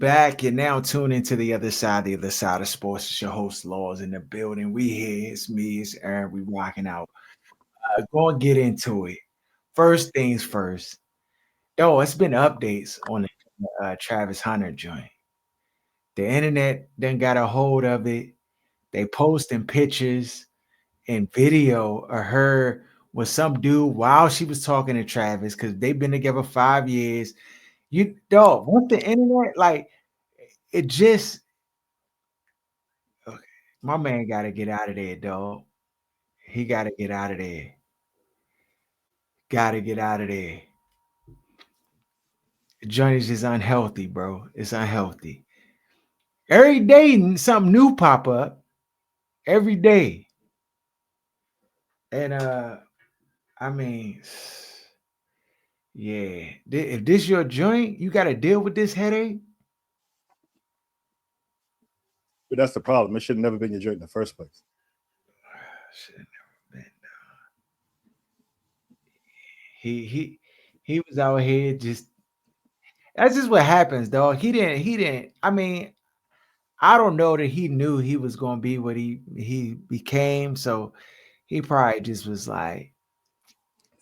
back. You're now tuned into the other side of sports. It's your host, Laws, in the building. We here. It's me. It's Aaron. We rocking out. Go and get into it. First things first. Yo, it's been updates on the Travis Hunter joint. The internet then got a hold of it. They posting pictures and video of her with some dude while she was talking to Travis because they've been together 5 years. You dog, once the internet, like it just okay, my man gotta get out of there, dog. He gotta get out of there. Gotta get out of there. The joint is just unhealthy, bro. It's unhealthy. Every day something new pop up. Every day. And I mean, yeah. If this your joint, you gotta deal with this headache. But that's the problem. It should have never been your joint in the first place. Should have never been. He was out here just that's just what happens, dog. He didn't. I mean, I don't know that he knew he was gonna be what he became. So he probably just was like,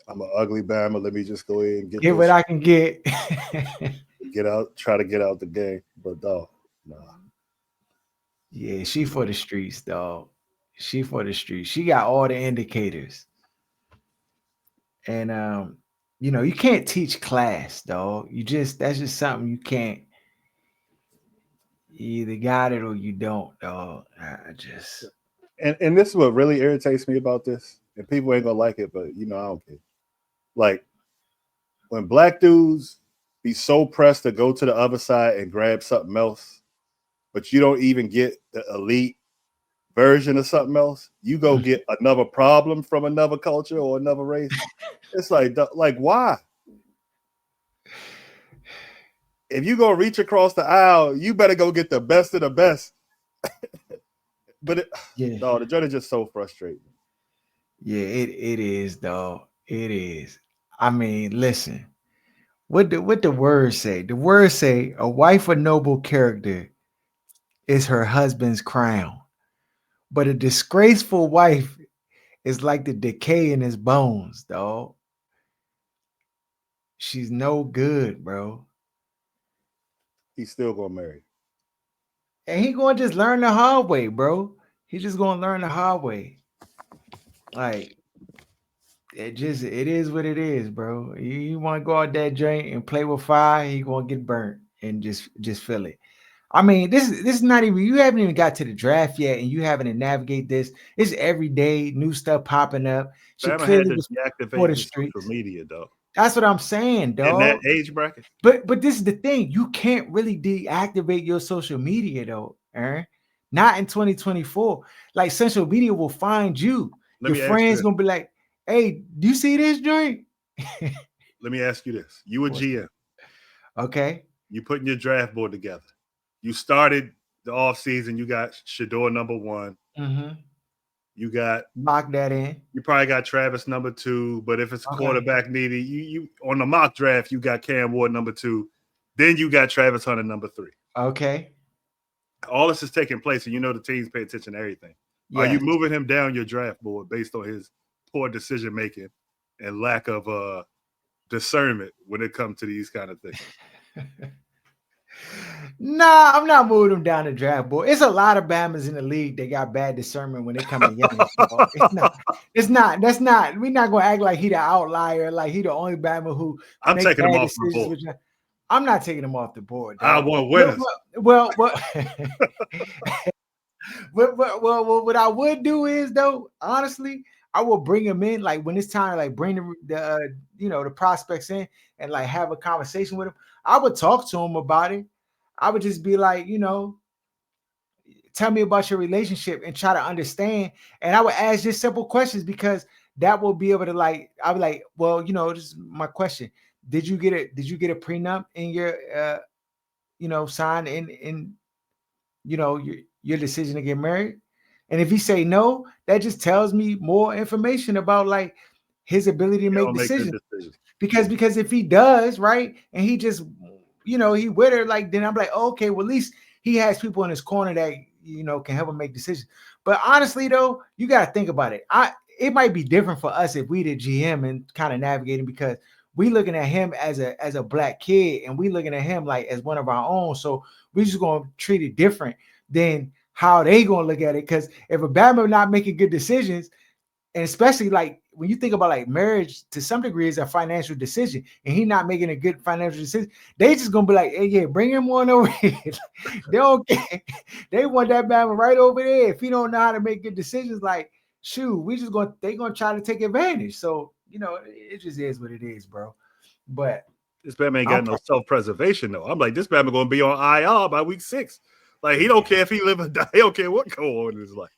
I'm an ugly Bama. Let me just go ahead and get get what this, I can get. get out, try to get out the game. But no, nah. Yeah, she for the streets, dog. She for the streets. She got all the indicators. And you can't teach class, dog. That's just something you can't. You either got it or you don't, dog. I just And this is what really irritates me about this. And people ain't gonna like it, but I don't care. Like when black dudes be so pressed to go to the other side and grab something else, but you don't even get the elite version of something else. You go get another problem from another culture or another race. It's like why? If you gonna reach across the aisle, you better go get the best of the best. But yeah. no, the joint is just so frustrating. Yeah, it is, dog. It is. I mean, listen. What the words say? The words say a wife of noble character is her husband's crown, but a disgraceful wife is like the decay in his bones, dog. She's no good, bro. He's still gonna marry. And he gonna just learn the hard way, bro. He's just gonna learn the hard way. Like it is what it is, bro. You want to go out that joint and play with fire, he gonna get burnt and just feel it. I mean, this is not even you haven't even got to the draft yet, and you having to navigate this. It's every day new stuff popping up. She Bama had clearly to was for deactivate the his social streets. media though. That's what I'm saying, In that dog. age bracket. But this is the thing. You can't really deactivate your social media though, Aaron. Not in 2024. Like social media will find you. Let Your me ask you friends this. gonna be like, hey, do you see this joint? Let me ask you this. You a GM. Okay. You putting your draft board together. You started the off season. You got Shador number 1. Mm-hmm. You got Lock that in. you probably got Travis number 2. But if it's a Okay. quarterback needed, you on the mock draft, you got Cam Ward number 2. Then you got Travis Hunter number 3. Okay. All this is taking place, and the teams pay attention to everything. Are you Yes. moving him down your draft board based on his poor decision making and lack of discernment when it comes to these kind of things? Nah, I'm not moving them down the draft board. It's a lot of Bammers in the league. They got bad discernment when they come to young. It's not. It's not. That's not. We're not gonna act like he the outlier, like he the only Bammer who I'm make taking him bad off my decisions. board. I'm not taking him off the board, I dog. want Well, winners. what I would do is though, honestly, I will bring him in like when it's time, like bring the prospects in and like have a conversation with him. I would talk to him about it. I would just be like, tell me about your relationship and try to understand. And I would ask just simple questions because that will be able to like, I'll be like, well, this is my question. Did you get a prenup in your signed in your decision to get married? And if he say no, that just tells me more information about like his ability to He make don't make good decisions. decisions. Because if he does, right, and he just he with her, like, then I'm like, okay, well, at least he has people in his corner that can help him make decisions. But honestly, though, you got to think about it. It might be different for us if we the GM and kind of navigating, because we looking at him as a black kid, and we looking at him like as one of our own. So we just gonna treat it different than how they gonna look at it. Because if a Bama not making good decisions, and especially like when you think about like marriage to some degree is a financial decision, and he not making a good financial decision, they just gonna be like, hey, yeah, bring him one over here. They don't care. They want that man right over there. If he don't know how to make good decisions, like, shoot, they gonna try to take advantage. So it just is what it is, bro. But this Batman ain't I'm got no self-preservation though. I'm like, this Batman gonna be on IR by week 6. Like, he don't care if he live or die. He don't care what go on in his life.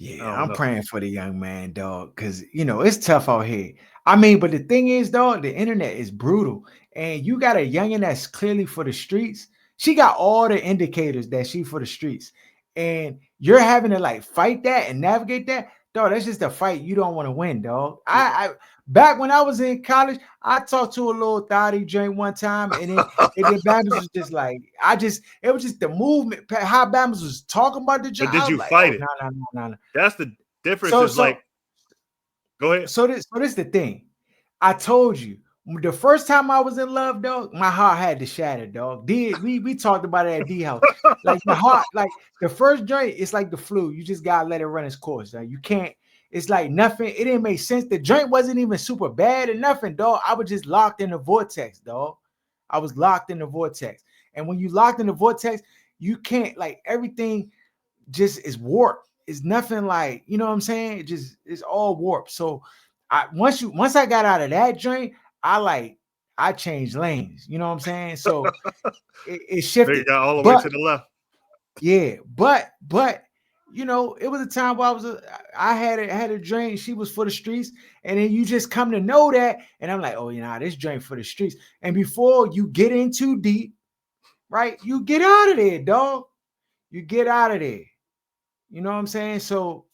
Yeah, I'm praying for the young man, dog, because it's tough out here. I mean, but the thing is, dog, the internet is brutal, and you got a youngin that's clearly for the streets. She got all the indicators that she for the streets, and you're having to like fight that and navigate that, dog. That's just a fight you don't want to win, dog. I back when I was in college, I talked to a little thotty drink one time, and then Bama's was just like, it was just the movement, how Bama's was talking about the job. But did I was you like, oh fight it? no. That's the difference. So Is like, go ahead. this the thing. I told you the first time I was in love, dog, my heart had to shatter, dog. We talked about it at D house. Like the heart, like the first joint, it's like the flu. You just gotta let it run its course. Like, you can't. It's like nothing. It didn't make sense. The joint wasn't even super bad or nothing, dog. I was just locked in the vortex, dog. I was locked in the vortex. And when you locked in the vortex, you can't, like, everything just is warped. It's nothing like, you know what I'm saying? It's all warped. So once I got out of that joint, I changed lanes. You know what I'm saying? So it They shifted. got all the way But to the left. yeah, but it was a time where I had a drink. She was for the streets, and then you just come to know that, and I'm like, oh, this drink for the streets. And before you get in too deep, right? You get out of there, dog. You get out of there. You know what I'm saying? So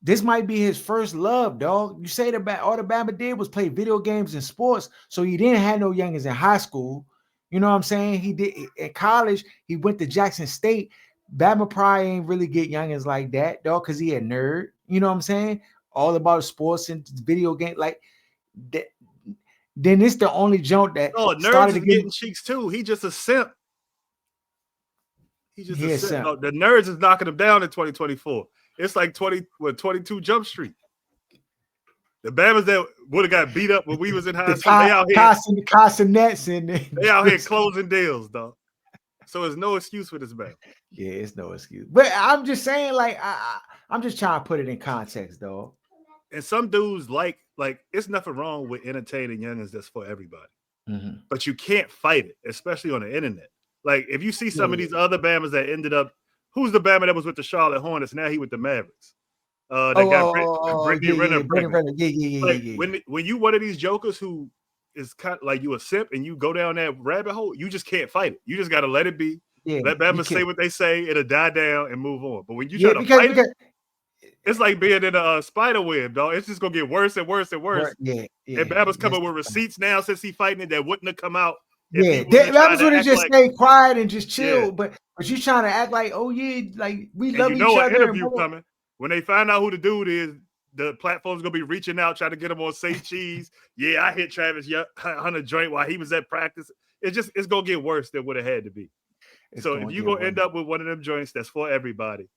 this might be his first love, dog. You say all the Bama did was play video games and sports, so he didn't have no youngins in high school. You know what I'm saying? He did at college. He went to Jackson State. Bama probably ain't really get youngins like that, dog, because he a nerd. You know what I'm saying? All about sports and video game, like that. Then it's the only joke that Oh, nerds started is to get getting cheeks too. He just a simp. He's just a simp. simp. No, the nerds is knocking him down in 2024. It's like 22 Jump Street. The Bamas that would have got beat up when we was in high school, they out here. Castanets and They out here closing deals, dog. So there's no excuse for this Bama. Yeah, it's no excuse. But I'm just saying, like, I'm just trying to put it in context, dog. And some dudes like it's nothing wrong with entertaining youngins that's for everybody. Mm-hmm. But you can't fight it, especially on the internet. Like, if you see some of these other Bamas that ended up, who's the Bama that was with the Charlotte Hornets? Now he with the Mavericks. Brittany Renner pregnant. Yeah. When you one of these jokers who is kind of like you a simp and you go down that rabbit hole, you just can't fight it. You just got to let it be. Yeah, let Bama say what they say. It'll die down and move on. But when you try to fight it, it's like being in a spider web, dog. It's just gonna get worse and worse and worse. Yeah. And Bama's coming with receipts now since he fighting it that wouldn't have come out. Yeah, Bama's would have just stayed quiet and just chill. Yeah. But you trying to act like, oh yeah, like we love each other. An interview coming. When they find out who the dude is, the platform's gonna be reaching out, trying to get him on Say Cheese. Yeah, I hit Travis Hunter joint while he was at practice. It's gonna get worse than what it had to be. So if you're gonna end up with one of them joints that's for everybody,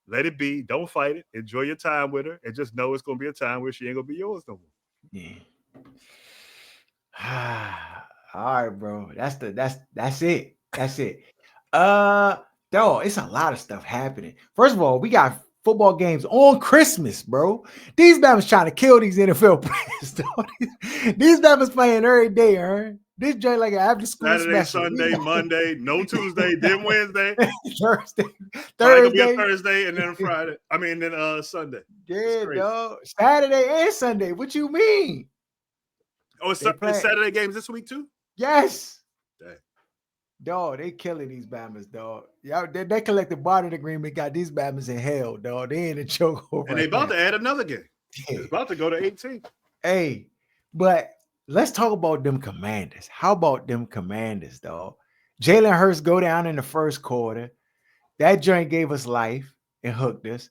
let it be. Don't fight it. Enjoy your time with her, and just know it's gonna be a time where she ain't gonna be yours no more. Yeah. All right, bro. That's it. That's it. Dog, it's a lot of stuff happening. First of all, we got football games on Christmas, bro. These Bama's trying to kill these NFL players. These Bama's playing every day, huh? This joint like an after school Saturday, special. Sunday, Monday, no Tuesday, then Wednesday, Thursday, gonna be a Thursday, and then Friday. Then Sunday. Yeah, dog. Saturday and Sunday. What you mean? Oh, it's Saturday games this week too? Yes. Dang. Dog, they killing these Bama's, dog. Yeah, they collective bargaining agreement got these Bama's in hell, dog. They in a chokehold. And they about to add another game. Yeah. It's about to go to 18. Hey, but let's talk about them Commanders. How about them Commanders, dog? Jalen Hurts go down in the first quarter. That joint gave us life and hooked us.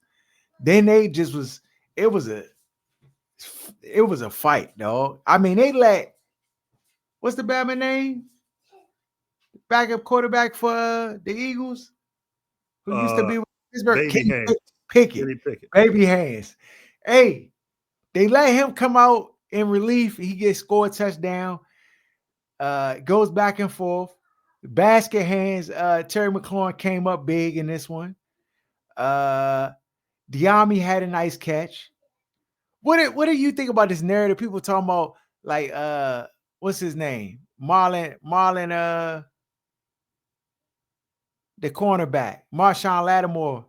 Then they just was it was a it was a fight, dog. I mean, they let what's the Batman name? Backup quarterback for the Eagles, who used to Uh, be with Pittsburgh, Baby Kenny Haynes, Pickett, Kenny Pickett. baby hands. Hey, they let him come out in relief. He gets scored touchdown. Goes back and forth. Basket hands. Terry McLaurin came up big in this one. Uh, Diami had a nice catch. What do you think about this narrative? People talking about like what's his name? Marlon the cornerback, Marshawn Lattimore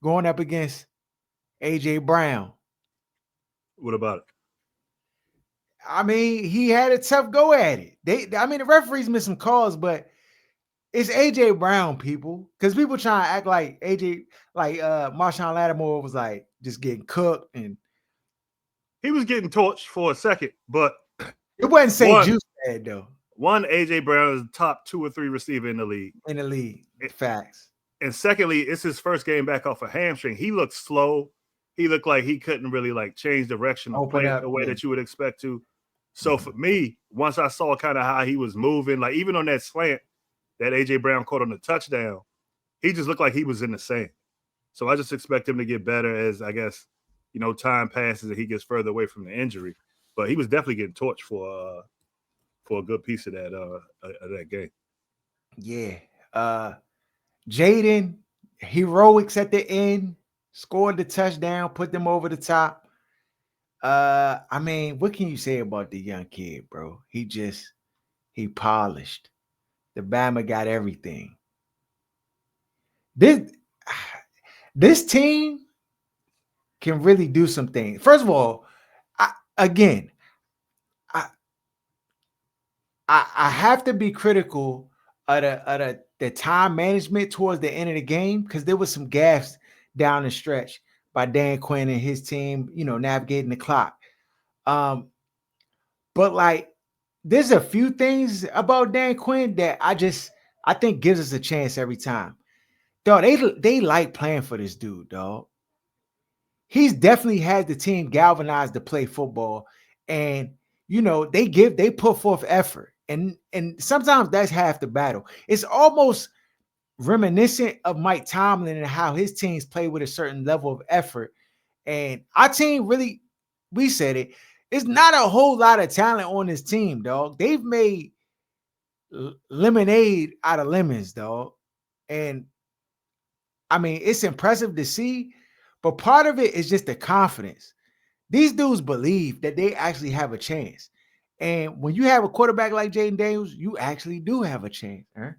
going up against AJ Brown. What about it? I mean, he had a tough go at it. I mean, the referees missed some calls, but it's AJ Brown, people, because people trying to act like AJ, like Marshawn Lattimore was like just getting cooked, and He was getting torched for a second, but it wasn't St. one, Juice bad though one AJ Brown is the top 2 or 3 receiver in the league. in the league. Facts. And secondly, it's his first game back off a hamstring. He looked slow. He looked like he couldn't really like change direction or Open play it up, the way yeah. that you would expect to. So for me, once I saw kind of how he was moving, like even on that slant that AJ Brown caught on the touchdown, he just looked like he was in the sand. So I just expect him to get better as I guess, time passes and he gets further away from the injury. But he was definitely getting torched for a good piece of that game. Yeah. Jaden, heroics at the end, scored the touchdown, put them over the top. I mean, what can you say about the young kid, bro? He polished. The Bama got everything. This this team can really do some things. First of all, again, I, I have to be critical of the time management towards the end of the game because there was some gaffes down the stretch by Dan Quinn and his team, navigating the clock. Um, but like there's a few things about Dan Quinn that I think gives us a chance every time. Dog, they like playing for this dude, dog. He's definitely had the team galvanized to play football, and they put forth effort, and sometimes that's half the battle. It's almost reminiscent of Mike Tomlin and how his teams play with a certain level of effort. And our team really, we said it, it's not a whole lot of talent on this team, dog. They've made lemonade out of lemons, dog. And I mean, it's impressive to see, but part of it is just the confidence. These dudes believe that they actually have a chance. And when you have a quarterback like Jaden Daniels, you actually do have a chance. Huh?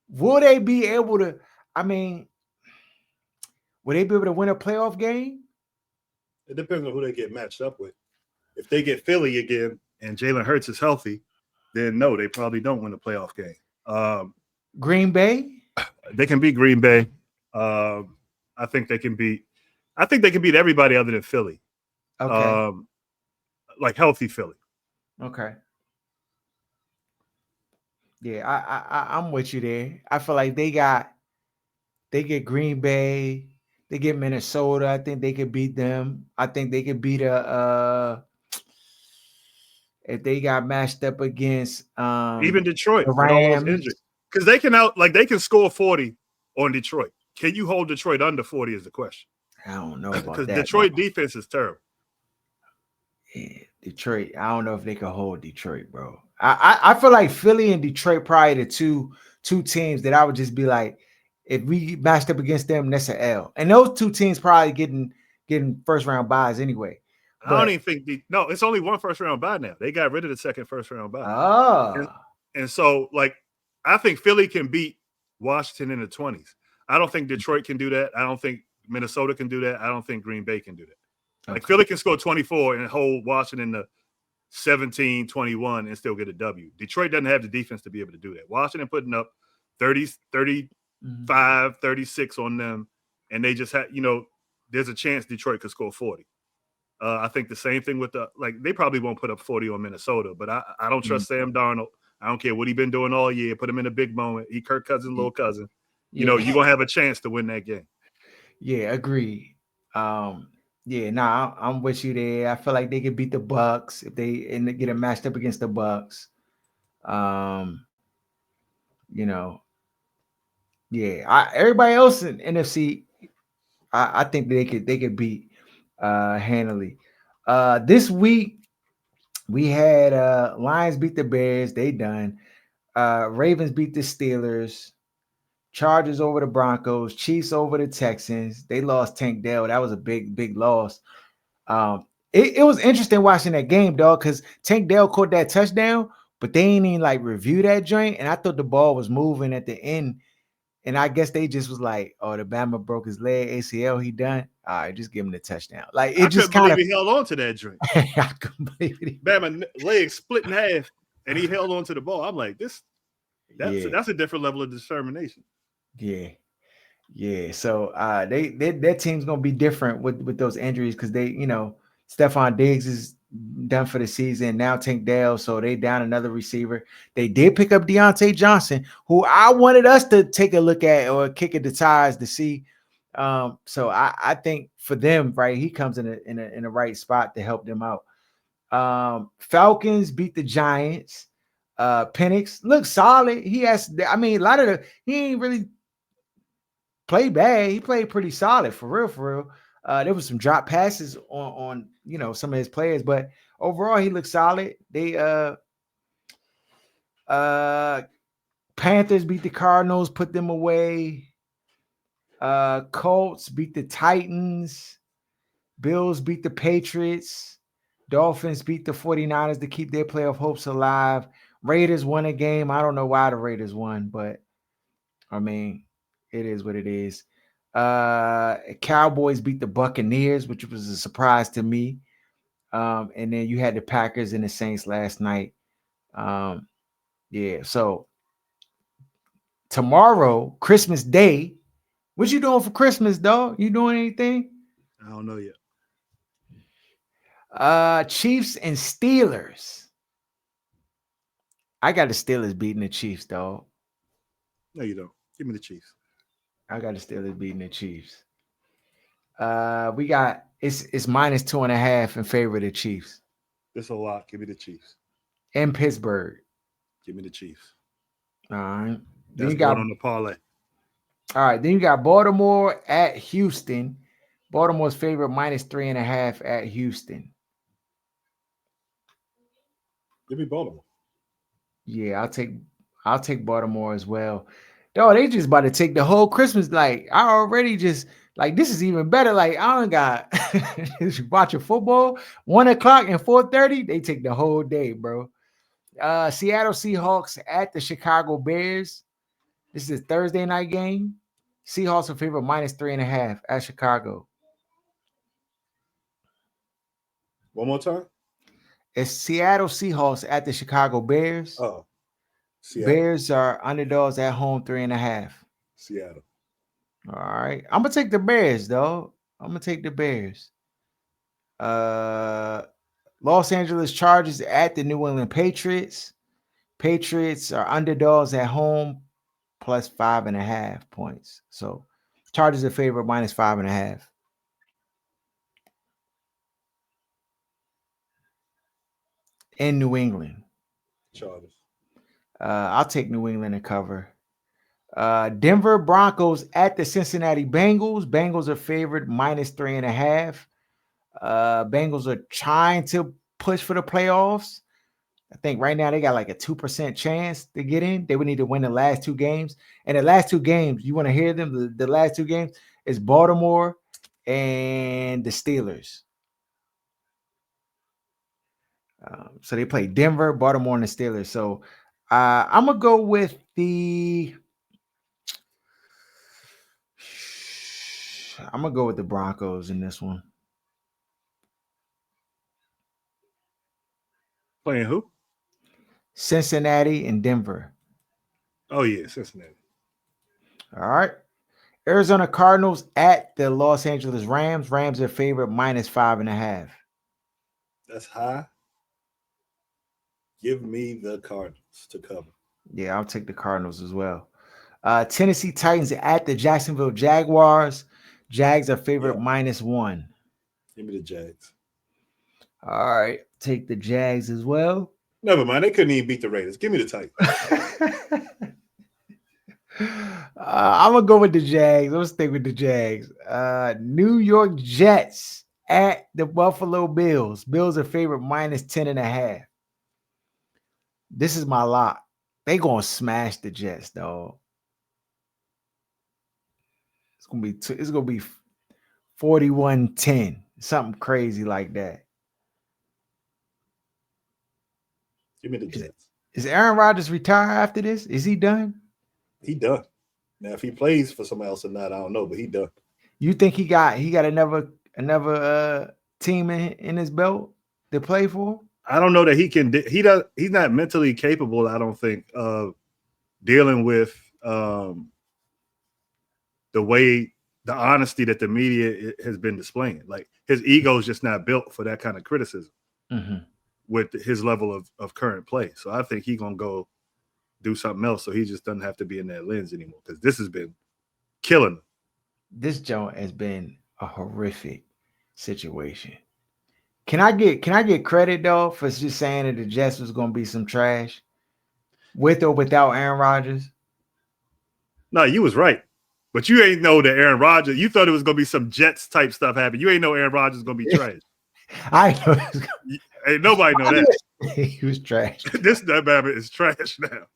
Will they be able to? I mean, will they be able to win a playoff game? It depends on who they get matched up with. If they get Philly again and Jalen Hurts is healthy, then no, they probably don't win a playoff game. Green Bay? They can beat Green Bay. I think they can beat. I think they can beat everybody other than Philly. Okay. Like healthy Philly. Okay. Yeah, I'm with you there. I feel like they get Green Bay, they get Minnesota. I think they could beat them. I think they could beat if they got matched up against Even Detroit the with all those Rams. injuries. Because they can score 40 on Detroit. Can you hold Detroit under 40 is the question. I don't know about Because that. Detroit defense is terrible. Yeah, Detroit. I don't know if they can hold Detroit, bro. I feel like Philly and Detroit probably the two teams that I would just be like, if we matched up against them, that's an L. And those two teams probably getting first round buys anyway. I don't But even think it's only one first round bye now. They got rid of the second first round bye. And, ah, and so like I think Philly can beat Washington in the 20s. I don't think Detroit can do that. I don't think Minnesota can do that. I don't think Green Bay can do that. Like okay. Philly can score 24 and hold Washington to 17-21 and still get a W. Detroit doesn't have the defense to be able to do that. Washington putting up 30, 35, 36 on them, and they just had, there's a chance Detroit could score 40. I think the same thing with the they probably won't put up 40 on Minnesota, but I don't Mm, trust Sam Darnold. I don't care what he been doing all year. Put him in a big moment. He Kirk Cousins, y- little cousin. yeah, You're gonna have a chance to win that game. yeah, agreed. Um, yeah, nah, I'm with you there. I feel like they could beat the Bucks if they and they get it matched up against the Bucks. Um, you know, yeah. Everybody else in NFC, I think they could beat handily. This week we had Lions beat the Bears, they done. Ravens beat the Steelers. Chargers over the Broncos, Chiefs over the Texans. They lost Tank Dell. That was a big loss. It was interesting watching that game, dog, because Tank Dell caught that touchdown, but they ain't even like review that joint. And I thought the ball was moving at the end. And I guess they just was like, oh, the Bama broke his leg, ACL, he done. All right, just give him the touchdown. Like it I just couldn't kind believe of he held on to that drink. I couldn't believe it. Bama legs split in half, and he held on to the ball. I'm like, Yeah, that's a different level of determination. yeah. Yeah, so they their team's gonna be different with those injuries because they, Stephon Diggs is done for the season. Now Tank Dell, so they down another receiver. They did pick up Deontay Johnson, who I wanted us to take a look at or kick at the tires to see. So I think for them, right, he comes in a right spot to help them out. Falcons beat the Giants. Penix looks solid. He has, I mean, a lot of he ain't really played bad. He played pretty solid for real, for real. There was some drop passes on some of his players, but overall he looked solid. They uh Panthers beat the Cardinals, put them away. Colts beat the Titans. Bills beat the Patriots. Dolphins beat the 49ers to keep their playoff hopes alive. Raiders won a game. I don't know why the Raiders won, but I mean, it is what it is. Cowboys beat the Buccaneers, which was a surprise to me. And then you had the Packers and the Saints last night. Um, yeah, so tomorrow, Christmas Day, what you doing for Christmas, dog? You doing anything? I don't know yet. Chiefs and Steelers. I got the Steelers beating the Chiefs, dog. No, you don't. Give me the Chiefs. I got the Steelers beating the Chiefs. We got it's minus 2.5 in favor of the Chiefs This a lot. Give me the Chiefs. in Pittsburgh. Give me the Chiefs. All right. Then That's you going got on the parlay. all right. Then you got Baltimore at Houston. Baltimore's favorite minus 3.5 at Houston. Give me Baltimore. Yeah, I'll take Baltimore as well. Dog, they just about to take the whole Christmas. Like I already just like this is even better. Like I don't got watching football 1 o'clock and 4:30. They take the whole day, bro. Seattle Seahawks at the Chicago Bears. This is a Thursday night game. Seahawks are favorite minus 3.5 at Chicago. One more time. It's Seattle Seahawks at the Chicago Bears. Oh, Seattle. Bears are underdogs at home 3.5. Seattle. All right. I'm gonna take the Bears, though. I'm gonna take the Bears. Uh Los Angeles Chargers at the New England Patriots. Patriots are underdogs at home plus 5.5 points. So Chargers are favorite minus 5.5 in New England. Chargers. I'll take New England to cover. Denver Broncos at the Cincinnati Bengals. Bengals are favored minus 3.5. Bengals are trying to push for the playoffs. I think right now they got like a 2% chance to get in. They would need to win the last two games. And the last two games, you want to hear them? The last two games is Baltimore and the Steelers. So they play Denver, Baltimore, and the Steelers. So I'm gonna go with the. I'm gonna go with the Broncos in this one. Playing who? Cincinnati and Denver. Oh yeah, Cincinnati. All right. Arizona Cardinals at the Los Angeles Rams. Rams are favorite minus 5.5. That's high. Give me the Cardinals to cover. Yeah, I'll take the Cardinals as well. Tennessee Titans at the Jacksonville Jaguars. Jags are favorite Yeah, -1. give me the Jags. All right, take the Jags as well. Never mind. They couldn't even beat the Raiders. Give me the Titans. I'm gonna go with the Jags. Let's stick with the Jags. New York Jets at the Buffalo Bills. Bills are favorite -10.5. This is my lock. They gonna smash the Jets, dog. It's gonna be 41-10, something crazy like that. Give me the Is, Jets. is Aaron Rodgers retire after this? Is he done? He done. Now, if he plays for somebody else or not, I don't know, but he done. You think he got another team in his belt to play for? I don't know that he can. He does. He's not mentally capable. I don't think of dealing with the way the honesty that the media has been displaying. Like his ego is just not built for that kind of criticism Mm-hmm. with his level of current play. So I think he's gonna go do something else. So he just doesn't have to be in that lens anymore because this has been killing him. This joint has been a horrific situation. Can I get credit though for just saying that the Jets was gonna be some trash with or without Aaron Rodgers? No, you was right. But you ain't know that Aaron Rodgers, you thought it was gonna be some Jets type stuff happen. You ain't know Aaron Rodgers is gonna be trash. I know Ain't nobody know that. he was trash. This Bama is trash now.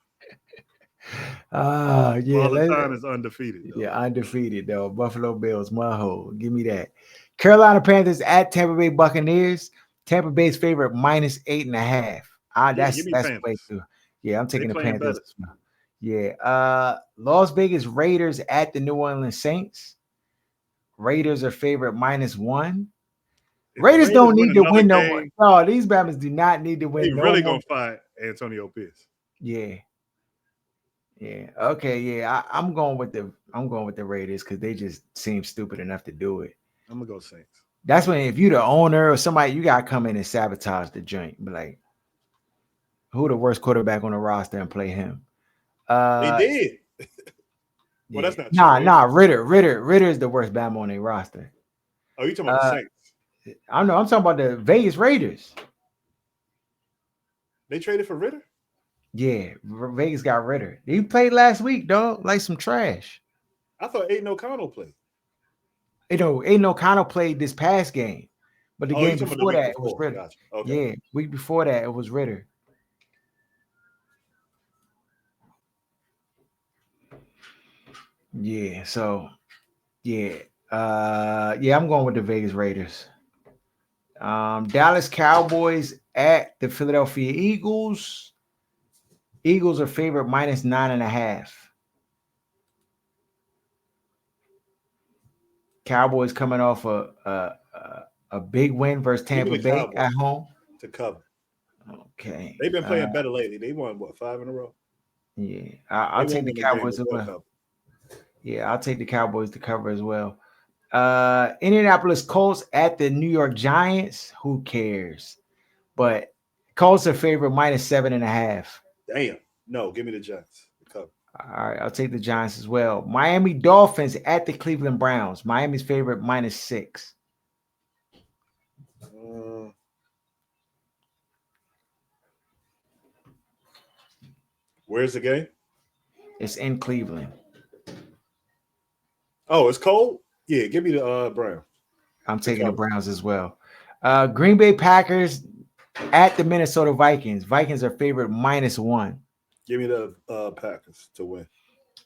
Yeah, Father Time is undefeated though. yeah, undefeated though. Buffalo Bills, my hole. Give me that. Carolina Panthers at Tampa Bay Buccaneers. Tampa Bay's favorite -8.5. Yeah, give me That's way Panthers. too. Yeah, I'm They taking the playing Panthers. better. Yeah. Las Vegas Raiders at the New Orleans Saints. Raiders are favorite -1. If the Raiders Raiders don't win need to another win no more. game, No, these Bama's do not need to they win no really more. gonna fight Antonio Pierce. Yeah. Yeah. Okay. Yeah. I'm going with the Raiders because they just seem stupid enough to do it. I'm gonna go Saints. That's when if you the owner or somebody, you gotta come in and sabotage the joint. But like, who the worst quarterback on the roster and play him? They did. Well, Yeah. that's not true. Nah. Ritter is the worst Bama on their roster. Oh, you talking about the Uh, Saints? I know. I'm talking about the Vegas Raiders. They traded for Ritter? Yeah, Vegas got Ritter. He played last week, dog, like some trash. I thought Aiden O'Connell played. Ain't no Connell played this past game, but the Oh, you game talking about the before week that it was before? Ritter. Gotcha. Okay. Yeah, week before that it was Ritter. Yeah, so yeah, yeah, I'm going with the Vegas Raiders. Dallas Cowboys at the Philadelphia Eagles. Eagles are favorite -9.5. Cowboys coming off a big win versus Give me Tampa the Bay at Cowboys home. to cover. Okay. They've been playing better lately. They won what 5 in a row. Yeah, They I'll take won't the win the game, Cowboys but as they'll well. cover. Yeah, I'll take the Cowboys to cover as well. Indianapolis Colts at the New York Giants. Who cares? But Colts are favorite -7.5. Damn. No, give me the Giants to cover. All right, I'll take the Giants as well. Miami Dolphins at the Cleveland Browns. Miami's favorite -6. Uh, where's the game? It's in Cleveland. Oh, it's cold. Yeah, give me the Browns I'm to taking the cover. Browns as well. Green Bay Packers at the Minnesota Vikings. Vikings are favorite -1. Give me the Packers to win.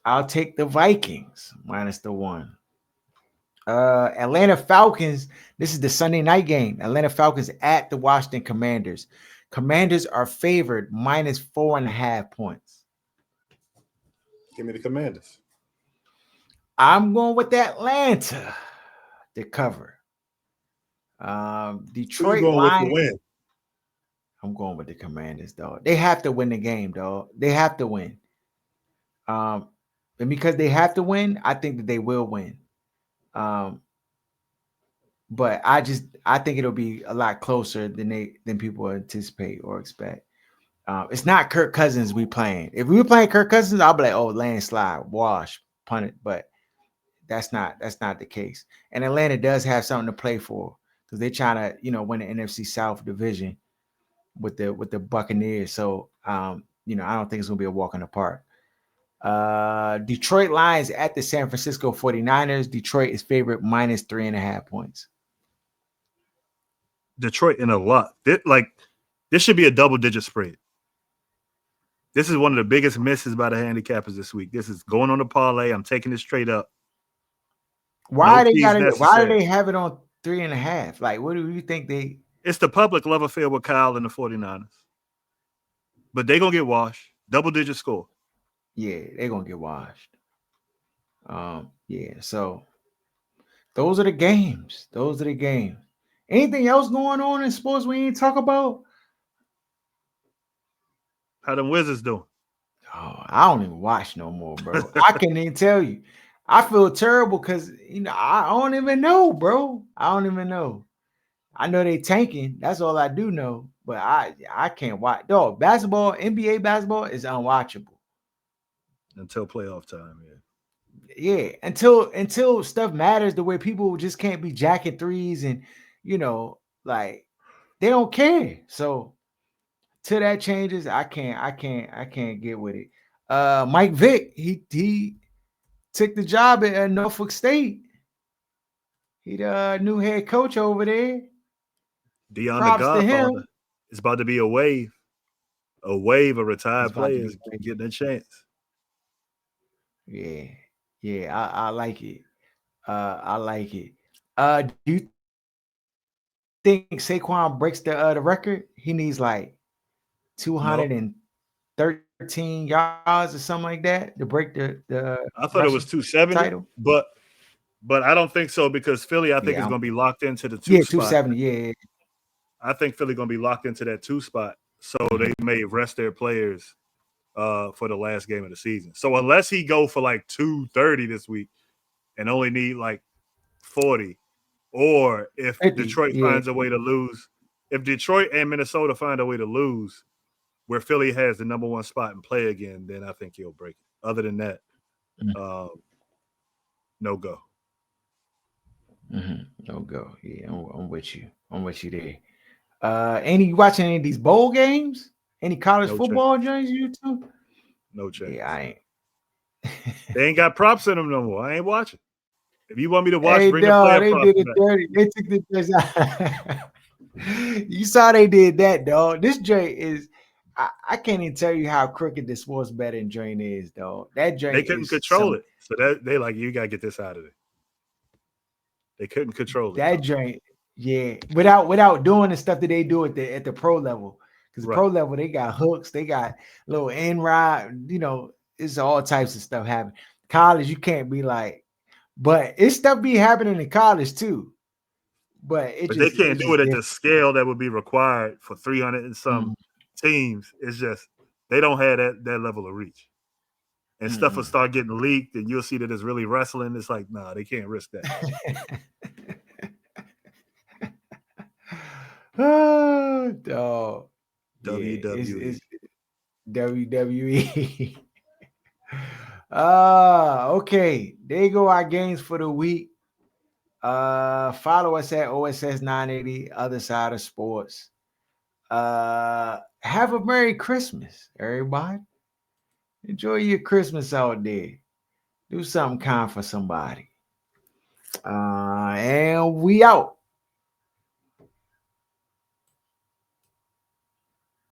I'll take the Vikings -1. Atlanta Falcons. This is the Sunday night game. Atlanta Falcons at the Washington Commanders. Commanders are favored -4.5 points. Give me the Commanders. I'm going with Atlanta to cover. Who you Detroit going with to Lions. win? I'm going with the Commanders, dog. They have to win the game, dog. They have to win. Um, and because they have to win, I think that they will win. Um, but I think it'll be a lot closer than people anticipate or expect. It's not Kirk Cousins we playing. If we were playing Kirk Cousins, I'll be like, oh, landslide, wash, punt it. But that's not the case. And Atlanta does have something to play for because they're trying to win the NFC South division with the Buccaneers. So I don't think it's gonna be a walk in the park. Detroit Lions at the San Francisco 49ers. Detroit is favorite minus 3.5 points. Detroit in a lot. This should be a double-digit spread. This is one of the biggest misses by the handicappers this week. This is going on the parlay. I'm taking it straight up. No keys Why do necessary. they have it on 3.5? Like, what do you think they? It's the public love affair with Kyle and the 49ers. But they're going to get washed. Double-digit score. Yeah, they're gonna get washed. Yeah. So those are the games. Those are the games. Anything else going on in sports we ain't talk about? How them Wizards doing? Oh, I don't even watch no more, bro. I can't even tell you. I feel terrible because I don't even know, bro. I don't even know. I know they tanking. That's all I do know. But I can't watch. Dog, basketball, NBA basketball is unwatchable. Until playoff time, yeah. Yeah, until stuff matters, the way people just can't be jacking threes and like they don't care. So till that changes, I can't get with it. Mike Vick, he took the job at Norfolk State. He the new head coach over there. Dion the Props to Godfather. him. It's about to be a wave. A wave of It's retired about to be players great. getting a chance. Yeah, yeah, I like it. I like it. Do you think Saquon breaks the record? He needs like No, 213 yards or something like that to break the I rushing thought it was 270, title. but I don't think so because Philly, I think, Yeah, is going to be locked into the yeah, two spot. 270. Yeah, I think Philly going to be locked into that two spot, so mhm. they may rest their players for the last game of the season. So unless he go for like 230 this week and only need like 40, or if 50. Detroit Yeah. finds a way to lose, if Detroit and Minnesota find a way to lose, where Philly has the number one spot and play again, then I think he'll break it. Other than that, um, no go. No go. Yeah, I'm with you. I'm with you there. Any you watching any of these bowl games? Any college No football chance. joints you too? No Yeah, chance. I ain't. They ain't got props in them no more. I ain't watching. If you want me to watch, Hey, bring the dog, player they props did it back. dirty. They took the place out. You saw they did that, dog. This joint is. I can't even tell you how crooked the sports betting joint is, dog. That They joint couldn't is control some. it, so that they like you got to get this out of there. They couldn't control it, That joint, yeah. Without doing the stuff that they do at the pro level, because the right? pro level they got hooks, they got little end ride. It's all types of stuff happening. College, you can't be like, but it's stuff be happening in college too. But it But they just can't it's do just it at the different. scale that would be required for 300 and some Mm, teams. It's just they don't have that level of reach, and stuff will mm, start getting leaked, and you'll see that it's really wrestling. It's like, nah, they can't risk that. mm. Oh, dog. Yeah, it's WWE. WWE. Okay. There you go. Our games for the week. Follow us at OSS 980, other side of sports. Have a Merry Christmas, everybody. Enjoy your Christmas out there. Do something kind for somebody. And we out.